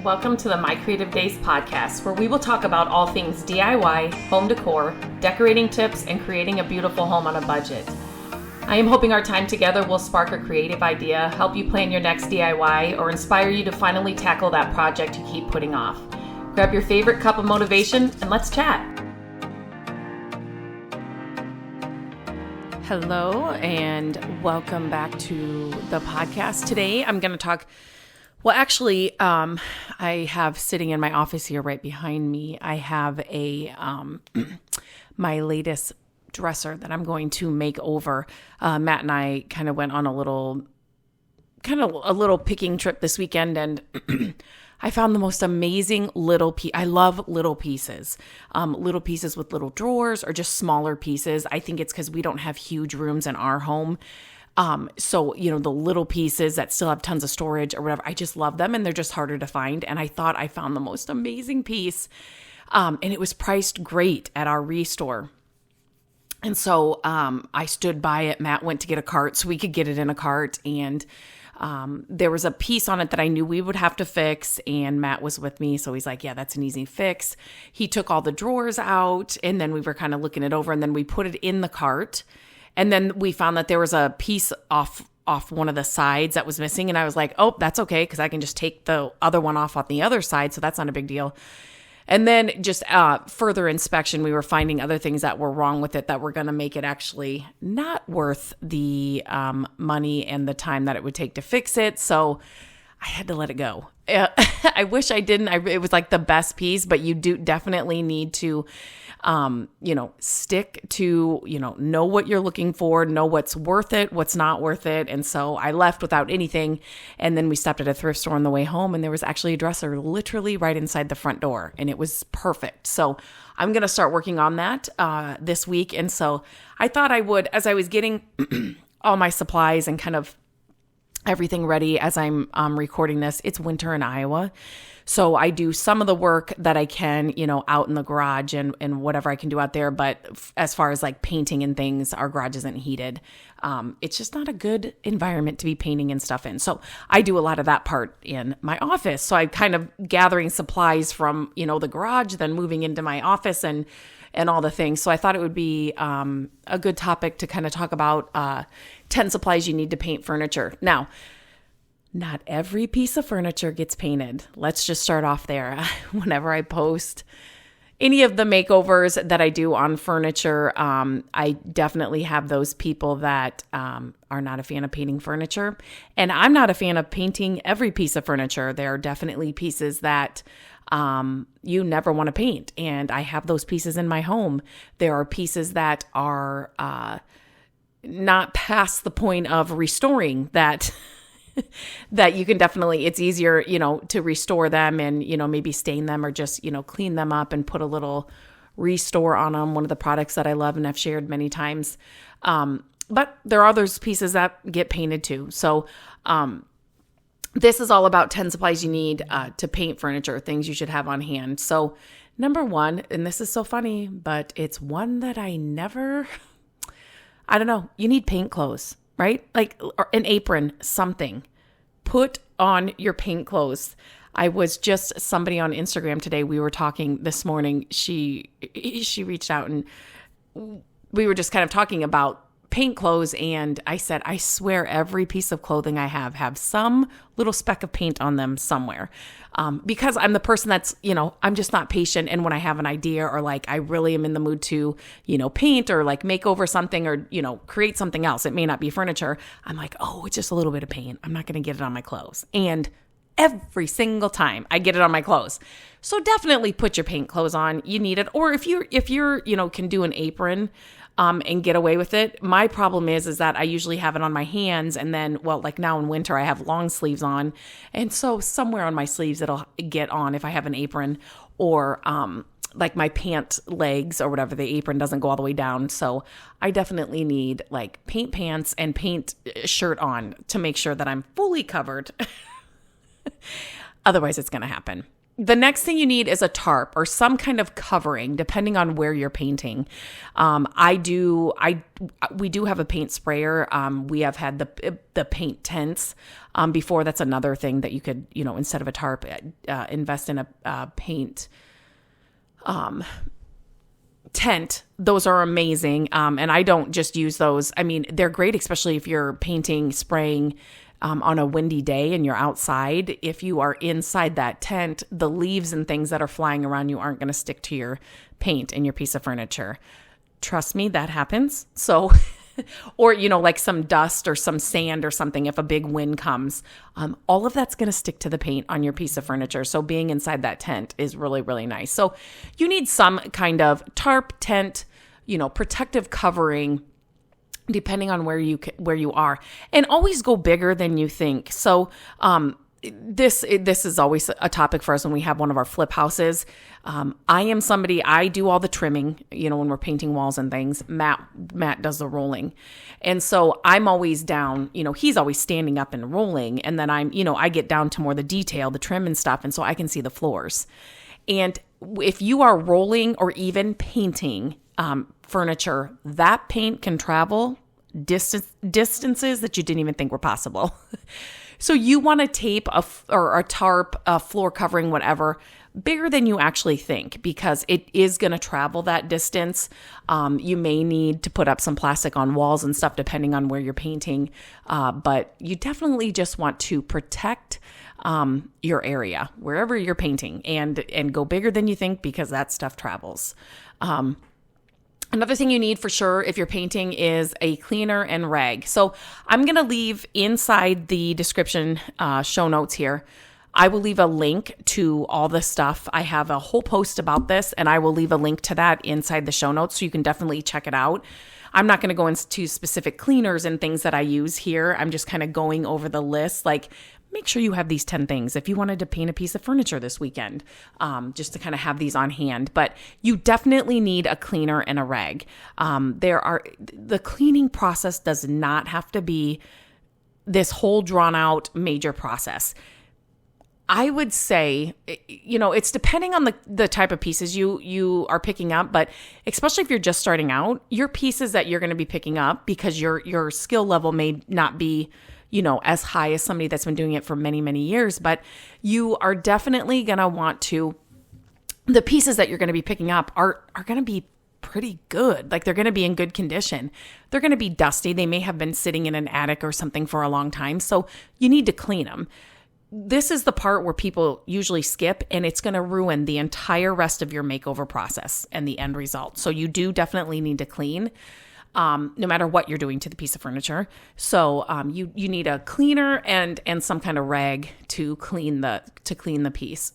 Welcome to the My Creative Days podcast, where we will talk about all things DIY, home decor, decorating tips, and creating a beautiful home on a budget. I am hoping our time together will spark a creative idea, help you plan your next DIY, or inspire you to finally tackle that project you keep putting off. Grab your favorite cup of motivation and let's chat. Hello and welcome back to the podcast. Today I'm going to talk, I have sitting in my office here right behind me, I have my latest dresser that I'm going to make over. Matt and I kind of went on a little picking trip this weekend, and I found the most amazing little piece. I love little pieces with little drawers or just smaller pieces. I think it's because we don't have huge rooms in our home. So, the little pieces that still have tons of storage or whatever, I just love them, and they're just harder to find. And I thought I found the most amazing piece. And it was priced great at our Restore. And so, I stood by it. Matt went to get a cart so we could get it in a cart, and there was a piece on it that I knew we would have to fix, and Matt was with me. So he's like, yeah, that's an easy fix. He took all the drawers out, and then we were kind of looking it over, and then we put it in the cart. And then we found that there was a piece off one of the sides that was missing. And I was like, oh, that's okay, because I can just take the other one off on the other side. So that's not a big deal. And then just further inspection, we were finding other things that were wrong with it that were going to make it actually not worth the money and the time that it would take to fix it. So I had to let it go. I wish I didn't. It was like the best piece, but you do definitely need to, stick to, know what you're looking for, know what's worth it, what's not worth it. And so I left without anything. And then we stopped at a thrift store on the way home, and there was actually a dresser literally right inside the front door, and it was perfect. So I'm going to start working on that this week. And so I thought I would, as I was getting all my supplies and kind of everything ready as I'm recording this. It's winter in Iowa. So I do some of the work that I can, out in the garage and whatever I can do out there. But as far as like painting and things, our garage isn't heated. It's just not a good environment to be painting and stuff in. So I do a lot of that part in my office. So I'm kind of gathering supplies from, the garage, then moving into my office and all the things. So I thought it would be a good topic to kind of talk about 10 supplies you need to paint furniture. Now, not every piece of furniture gets painted. Let's just start off there. Whenever I post any of the makeovers that I do on furniture, I definitely have those people that are not a fan of painting furniture. And I'm not a fan of painting every piece of furniture. There are definitely pieces that you never want to paint. And I have those pieces in my home. There are pieces that are not past the point of restoring that that you can definitely, it's easier, to restore them and, maybe stain them or just, clean them up and put a little restore on them. One of the products that I love and I've shared many times. But there are those pieces that get painted too. So, this is all about 10 supplies you need to paint furniture, things you should have on hand. So number one, and this is so funny, but it's one that I don't know, you need paint clothes, right? Like or an apron, something. Put on your paint clothes. I was just somebody on Instagram today. We were talking this morning. She reached out and we were just kind of talking about paint clothes, and I said, I swear every piece of clothing I have some little speck of paint on them somewhere. Because I'm the person that's, I'm just not patient. And when I have an idea or like I really am in the mood to, paint or like make over something or, create something else, it may not be furniture. I'm like, oh, it's just a little bit of paint. I'm not going to get it on my clothes. And every single time I get it on my clothes. So definitely put your paint clothes on. You need it. Or if you're, can do an apron, and get away with it. My problem is that I usually have it on my hands, and then, like now in winter, I have long sleeves on. And so somewhere on my sleeves, it'll get on if I have an apron or, like my pant legs or whatever, the apron doesn't go all the way down. So I definitely need like paint pants and paint shirt on to make sure that I'm fully covered. Otherwise it's going to happen. The next thing you need is a tarp or some kind of covering, depending on where you're painting. We do have a paint sprayer. We have had the paint tents before. That's another thing that you could, instead of a tarp, invest in a paint tent. Those are amazing. And I don't just use those. I mean, they're great, especially if you're painting, spraying on a windy day and you're outside. If you are inside that tent, the leaves and things that are flying around you aren't going to stick to your paint and your piece of furniture. Trust me, that happens. So, or, like some dust or some sand or something, if a big wind comes, all of that's going to stick to the paint on your piece of furniture. So being inside that tent is really, really nice. So you need some kind of tarp, tent, protective covering, depending on where you are, and always go bigger than you think. So, this is always a topic for us when we have one of our flip houses. I do all the trimming, when we're painting walls and things. Matt does the rolling. And so I'm always down, he's always standing up and rolling. And then I get down to more the detail, the trim and stuff. And so I can see the floors. And if you are rolling or even painting, furniture, that paint can travel distances that you didn't even think were possible. So you want to tape a tarp, a floor covering, whatever, bigger than you actually think, because it is going to travel that distance. You may need to put up some plastic on walls and stuff depending on where you're painting, but you definitely just want to protect your area wherever you're painting, and go bigger than you think, because that stuff travels. Another thing you need for sure if you're painting is a cleaner and rag. So I'm going to leave inside the description show notes here. I will leave a link to all the stuff. I have a whole post about this, and I will leave a link to that inside the show notes, so you can definitely check it out. I'm not going to go into specific cleaners and things that I use here. I'm just kind of going over the list, like, make sure you have these 10 things if you wanted to paint a piece of furniture this weekend, just to kind of have these on hand. But you definitely need a cleaner and a rag. The cleaning process does not have to be this whole drawn out major process. I would say, it's depending on the type of pieces you are picking up, but especially if you're just starting out, your pieces that you're going to be picking up, because your skill level may not be as high as somebody that's been doing it for many, many years, but you are definitely going to want to, the pieces that you're going to be picking up are going to be pretty good. Like, they're going to be in good condition. They're going to be dusty. They may have been sitting in an attic or something for a long time. So you need to clean them. This is the part where people usually skip, and it's going to ruin the entire rest of your makeover process and the end result. So you do definitely need to clean. No matter what you're doing to the piece of furniture. So you need a cleaner and some kind of rag to clean the piece.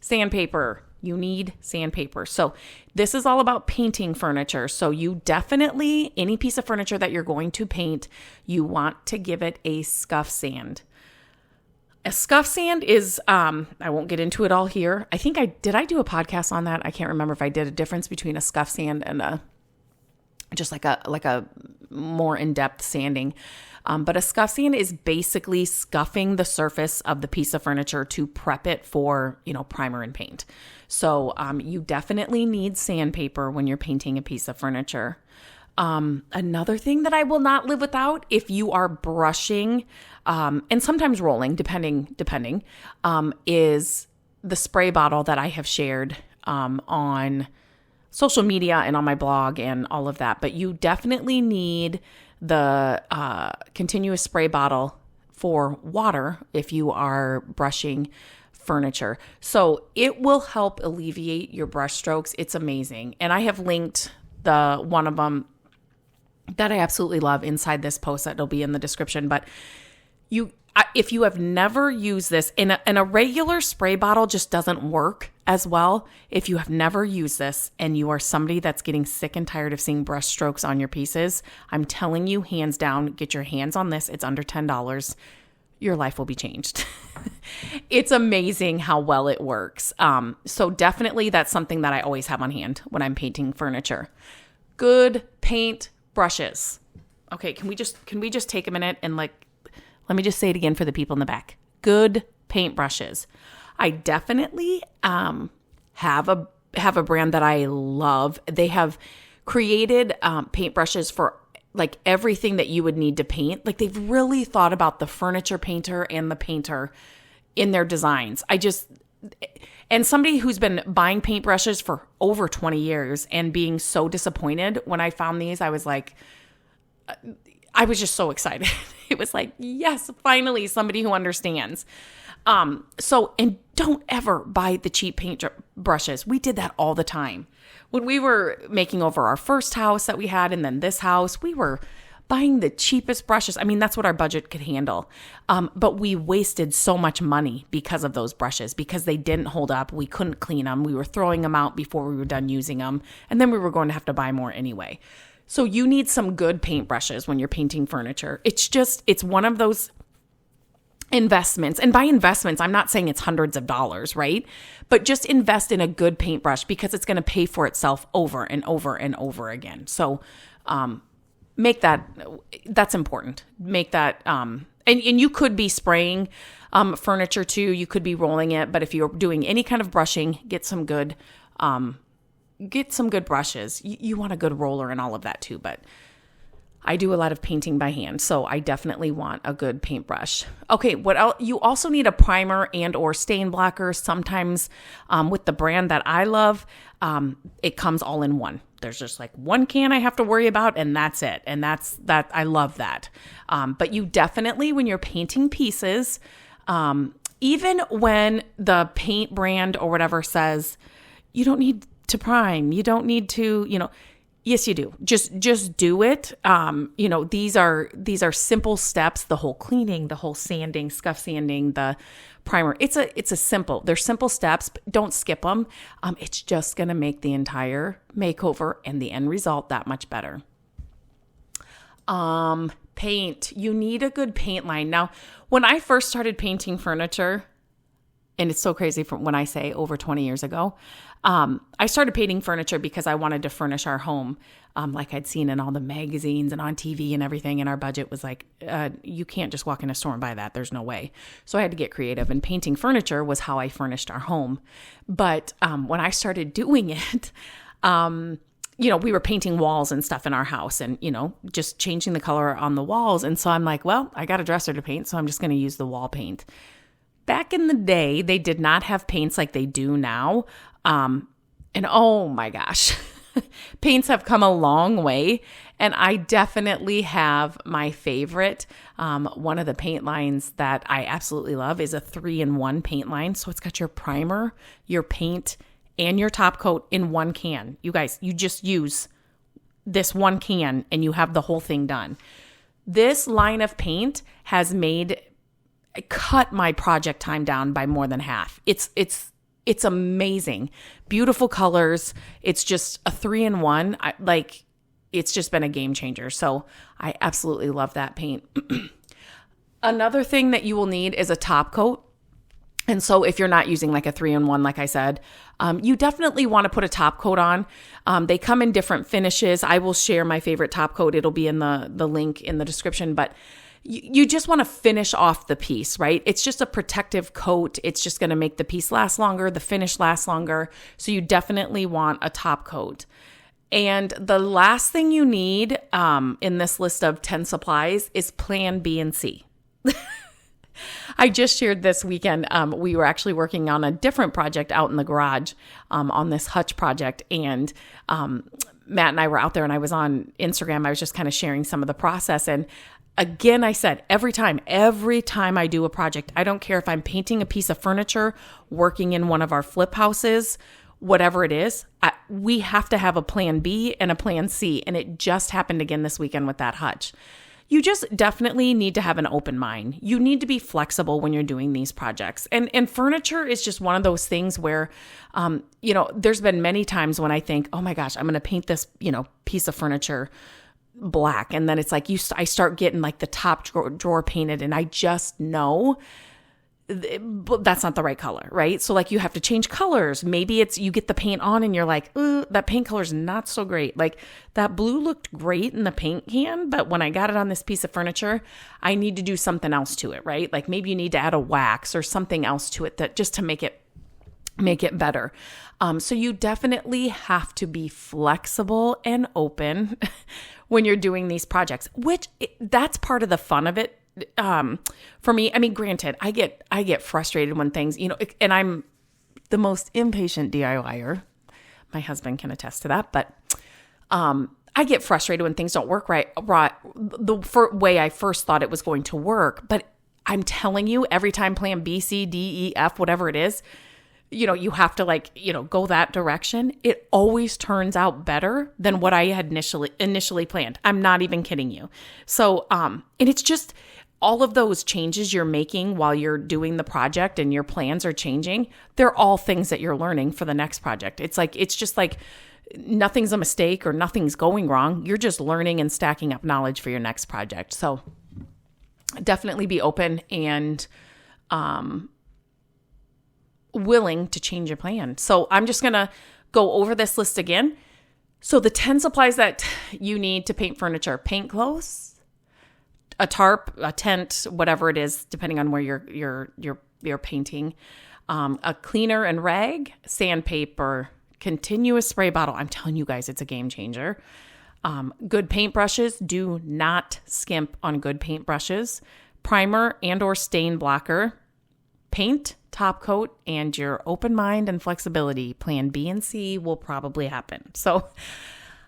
Sandpaper. You need sandpaper. So this is all about painting furniture. So you definitely, any piece of furniture that you're going to paint, you want to give it a scuff sand. A scuff sand is, I won't get into it all here. I think did I do a podcast on that? I can't remember if I did a difference between a scuff sand and just like a more in-depth sanding. But a scuff sand is basically scuffing the surface of the piece of furniture to prep it for, primer and paint. So you definitely need sandpaper when you're painting a piece of furniture. Another thing that I will not live without, if you are brushing and sometimes rolling, depending, is the spray bottle that I have shared on social media and on my blog and all of that. But you definitely need the continuous spray bottle for water if you are brushing furniture. So it will help alleviate your brush strokes. It's amazing. And I have linked one of them that I absolutely love inside this post that'll be in the description. But if you have never used this, and a regular spray bottle just doesn't work as well. If you have never used this and you are somebody that's getting sick and tired of seeing brush strokes on your pieces, I'm telling you, hands down, get your hands on this. It's under $10. Your life will be changed. It's amazing how well it works. So definitely that's something that I always have on hand when I'm painting furniture. Good paint brushes. Okay, can we just take a minute and let me just say it again for the people in the back. Good paint brushes. I definitely have a brand that I love. They have created paintbrushes for like everything that you would need to paint. Like they've really thought about the furniture painter and the painter in their designs. And somebody who's been buying paintbrushes for over 20 years and being so disappointed when I found these, I was just so excited. It was like, yes, finally somebody who understands. And don't ever buy the cheap paint brushes. We did that all the time. When we were making over our first house that we had and then this house, we were buying the cheapest brushes. I mean, that's what our budget could handle. But we wasted so much money because of those brushes, because they didn't hold up. We couldn't clean them. We were throwing them out before we were done using them. And then we were going to have to buy more anyway. So you need some good paint brushes when you're painting furniture. It's one of those investments. And by investments, I'm not saying it's hundreds of dollars, right? But just invest in a good paintbrush because it's going to pay for itself over and over and over again. So that's important. Make that, and you could be spraying furniture too. You could be rolling it. But if you're doing any kind of brushing, get some good brushes. You want a good roller and all of that too, but I do a lot of painting by hand, so I definitely want a good paintbrush. Okay, what else? You also need a primer and or stain blocker. Sometimes with the brand that I love, it comes all in one. There's just like one can I have to worry about, and that's it. And that's I love that. But you definitely, when you're painting pieces, even when the paint brand or whatever says, you don't need to prime, you don't need to, yes, you do. Just do it. These are simple steps. The whole cleaning, the whole sanding, scuff sanding, the primer. They're simple steps, but don't skip them. It's just going to make the entire makeover and the end result that much better. Paint. You need a good paint line. Now, when I first started painting furniture, and it's so crazy from when I say over 20 years ago, I started painting furniture because I wanted to furnish our home, like I'd seen in all the magazines and on TV and everything. And our budget was like, you can't just walk in a store and buy that. There's no way. So I had to get creative, and painting furniture was how I furnished our home. But when I started doing it, we were painting walls and stuff in our house and, just changing the color on the walls. And so I'm like, well, I got a dresser to paint, so I'm just going to use the wall paint. Back in the day, they did not have paints like they do now. And oh my gosh, paints have come a long way. And I definitely have my favorite. One of the paint lines that I absolutely love is a 3-in-1 paint line. So it's got your primer, your paint, and your top coat in one can. You guys, you just use this one can and you have the whole thing done. This line of paint has cut my project time down by more than half. It's amazing. Beautiful colors. It's just a 3-in-1. It's just been a game changer. So I absolutely love that paint. Another thing that you will need is a top coat. And so if you're not using like a 3-in-1, like I said, you definitely want to put a top coat on. They come in different finishes. I will share my favorite top coat. It'll be in the link in the description, but you just want to finish off the piece, right? It's just a protective coat. It's just going to make the piece last longer, the finish last longer. So you definitely want a top coat. And the last thing you need in this list of 10 supplies is plan B and C. I just shared this weekend, we were actually working on a different project out in the garage on this hutch project. And Matt and I were out there, and I was on Instagram. I was just kind of sharing some of the process. And again, I said, every time I do a project, I don't care if I'm painting a piece of furniture, working in one of our flip houses, whatever it is, we have to have a plan B and a plan C. And it just happened again this weekend with that hutch. You just definitely need to have an open mind. You need to be flexible when you're doing these projects. And furniture is just one of those things where, there's been many times when I think, oh my gosh, I'm going to paint this, piece of furniture black. And then it's like I start getting like the top drawer painted, and I just know but that's not the right color, right? So like you have to change colors. Maybe it's you get the paint on and you're like, that paint color is not so great. Like that blue looked great in the paint can, but when I got it on this piece of furniture, I need to do something else to it, right? Like maybe you need to add a wax or something else to it that just to make it better. So you definitely have to be flexible and open when you're doing these projects, that's part of the fun of it. For me, I mean, granted, I get frustrated when things, and I'm the most impatient DIYer. My husband can attest to that, but, I get frustrated when things don't work right the way I first thought it was going to work. But I'm telling you, every time plan B, C, D, E, F, whatever it is, you have to go that direction. It always turns out better than what I had initially planned. I'm not even kidding you. So, and it's just all of those changes you're making while you're doing the project and your plans are changing. They're all things that you're learning for the next project. It's just like nothing's a mistake or nothing's going wrong. You're just learning and stacking up knowledge for your next project. So definitely be open and, willing to change your plan. So I'm just going to go over this list again. So the 10 supplies that you need to paint furniture: paint clothes, a tarp, a tent, whatever it is, depending on where you're painting, a cleaner and rag, sandpaper, continuous spray bottle. I'm telling you guys, it's a game changer. Good paintbrushes. Do not skimp on good paintbrushes. Primer and or stain blocker, paint, top coat, and your open mind and flexibility. Plan B and C will probably happen. So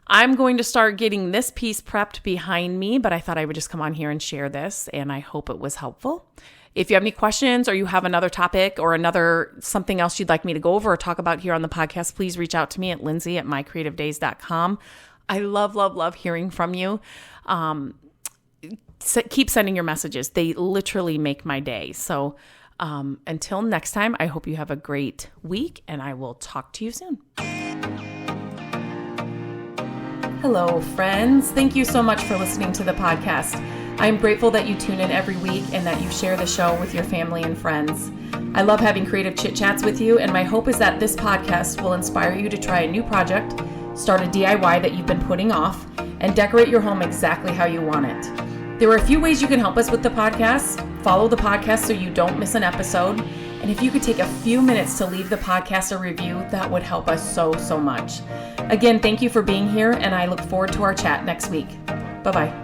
I'm going to start getting this piece prepped behind me, but I thought I would just come on here and share this, and I hope it was helpful. If you have any questions or you have another topic or something else you'd like me to go over or talk about here on the podcast, please reach out to me at lindsay@mycreativedays.com. I love hearing from you. Keep sending your messages. They literally make my day. So until next time, I hope you have a great week, and I will talk to you soon. Hello, friends. Thank you so much for listening to the podcast. I'm grateful that you tune in every week and that you share the show with your family and friends. I love having creative chit chats with you, and my hope is that this podcast will inspire you to try a new project, start a DIY that you've been putting off, and decorate your home exactly how you want it. There are a few ways you can help us with the podcast. Follow the podcast so you don't miss an episode. And if you could take a few minutes to leave the podcast a review, that would help us so much. Again, thank you for being here, and I look forward to our chat next week. Bye-bye.